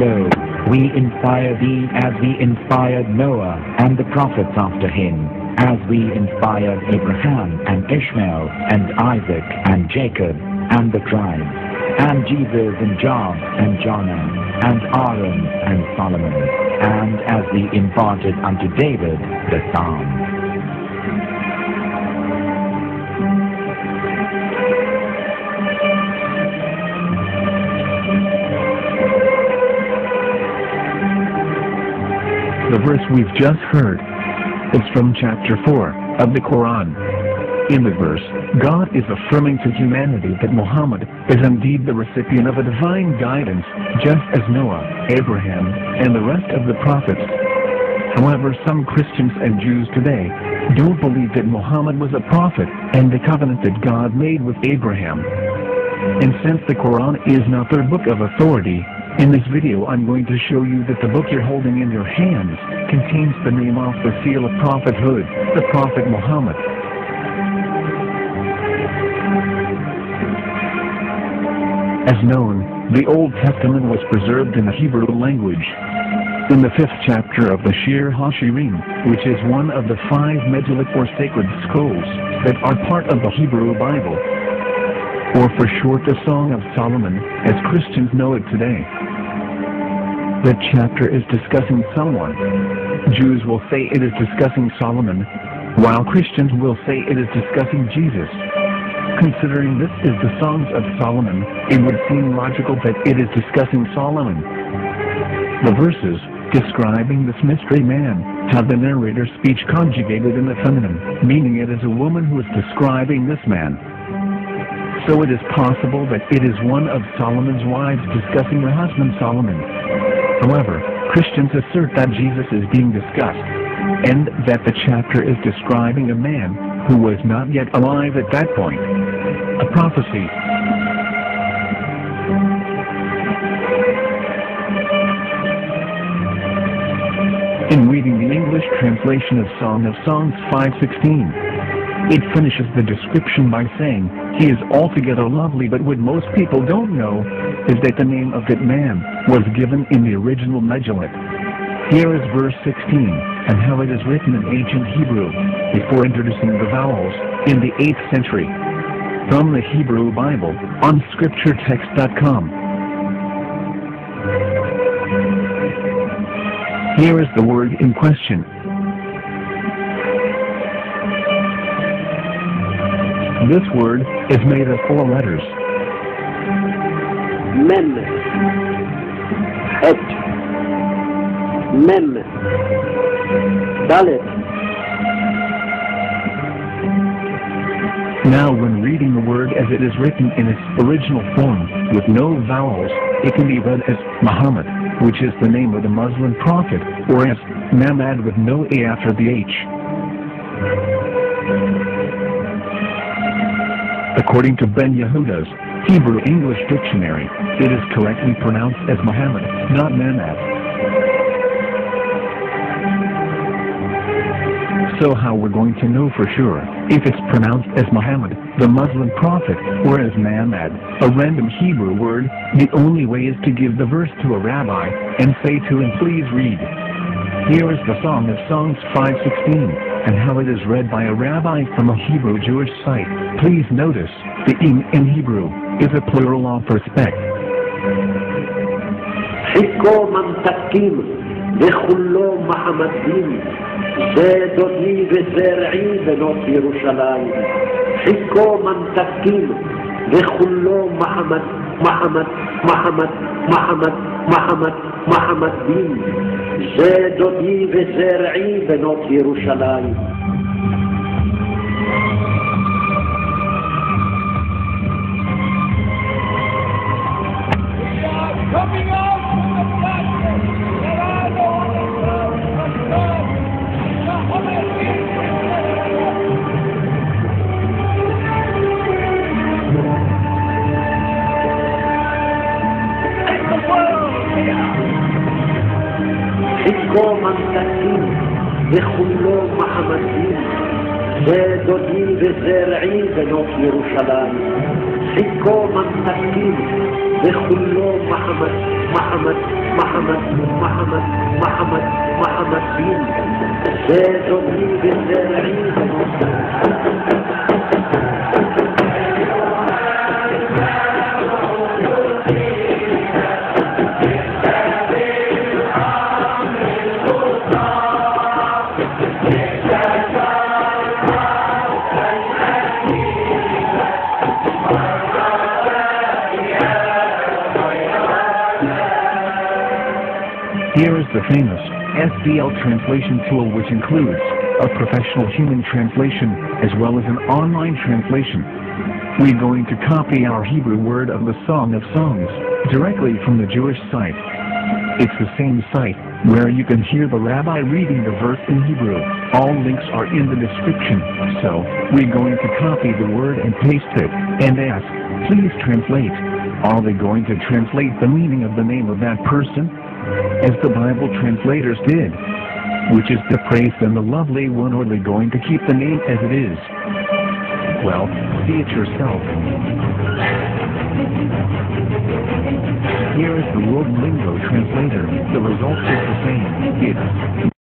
Lo, we inspire thee as we inspired Noah and the prophets after him, as we inspired Abraham and Ishmael and Isaac and Jacob and the tribes, and Jesus and Job and Jonah and Aaron and Solomon, and as we imparted unto David the Psalms. The verse we've just heard is from chapter 4 of the Quran. In the verse, God is affirming to humanity that Muhammad is indeed the recipient of a divine guidance, just as Noah, Abraham, and the rest of the prophets. However, some Christians and Jews today don't believe that Muhammad was a prophet and the covenant that God made with Abraham. And since the Quran is not their book of authority, in this video I'm going to show you that the book you're holding in your hands contains the name off the seal of prophethood, the Prophet Muhammad. As known, the Old Testament was preserved in the Hebrew language. In the 5th chapter of the Shir HaShirim, which is one of the 5 Megillah or sacred scrolls that are part of the Hebrew Bible, or for short the Song of Solomon, as Christians know it today. That chapter is discussing someone. Jews will say it is discussing Solomon, while Christians will say it is discussing Jesus. Considering this is the Songs of Solomon, it would seem logical that it is discussing Solomon. The verses describing this mystery man have the narrator's speech conjugated in the feminine, meaning it is a woman who is describing this man. So it is possible that it is one of Solomon's wives discussing her husband Solomon. However, Christians assert that Jesus is being discussed, and that the chapter is describing a man who was not yet alive at that point. A prophecy. In reading the English translation of Song of Songs 5:16, it finishes the description by saying, he is altogether lovely, but what most people don't know is that the name of that man was given in the original Megillah. Here is verse 16, and how it is written in ancient Hebrew, before introducing the vowels, in the 8th century. From the Hebrew Bible, on scripturetext.com. Here is the word in question. This word is made of 4 letters. Mem, Het, Mem, Dalet. Now, when reading the word as it is written in its original form, with no vowels, it can be read as Muhammad, which is the name of the Muslim prophet, or as Mamad with no A after the H. According to Ben Yehuda's Hebrew English Dictionary, it is correctly pronounced as Muhammad, not Mamad. So how we're going to know for sure if it's pronounced as Muhammad, the Muslim prophet, or as Mamad, a random Hebrew word? The only way is to give the verse to a rabbi and say to him, please read. Here is the Song of Songs 5:16, and how it is read by a rabbi from a Hebrew Jewish site. Please notice, the in Hebrew is a plural of respect. Hiko mamtakim, v'chullo Mahamadim, ze dodi v'zer'i benot Yerushalayim. Hiko mamtakim, v'chullo Mahamadim, ze dodi v'zer'i benot Yerushalayim. Coming out from the darkness, there are no other gods but God. Take the world here. Hiko mamtakim, v'chullo Mahamadim, זה דודי וזרעי בנות ירושלים. חיכו ממתקים וכולו מחמד, מחמד, מחמד, מחמד, מחמד, מחמד בין, זה דודי וזה רעי. Here is the famous SBL translation tool, which includes a professional human translation as well as an online translation. We're going to copy our Hebrew word of the Song of Songs directly from the Jewish site. It's the same site where you can hear the rabbi reading the verse in Hebrew. All links are in the description, so we're going to copy the word and paste it and ask, please translate. Are they going to translate the meaning of the name of that person? As the Bible translators did, which is the praise and the lovely one, or are they going to keep the name as it is? Well, see it yourself. Here is the World Lingo translator. The result is the same. It's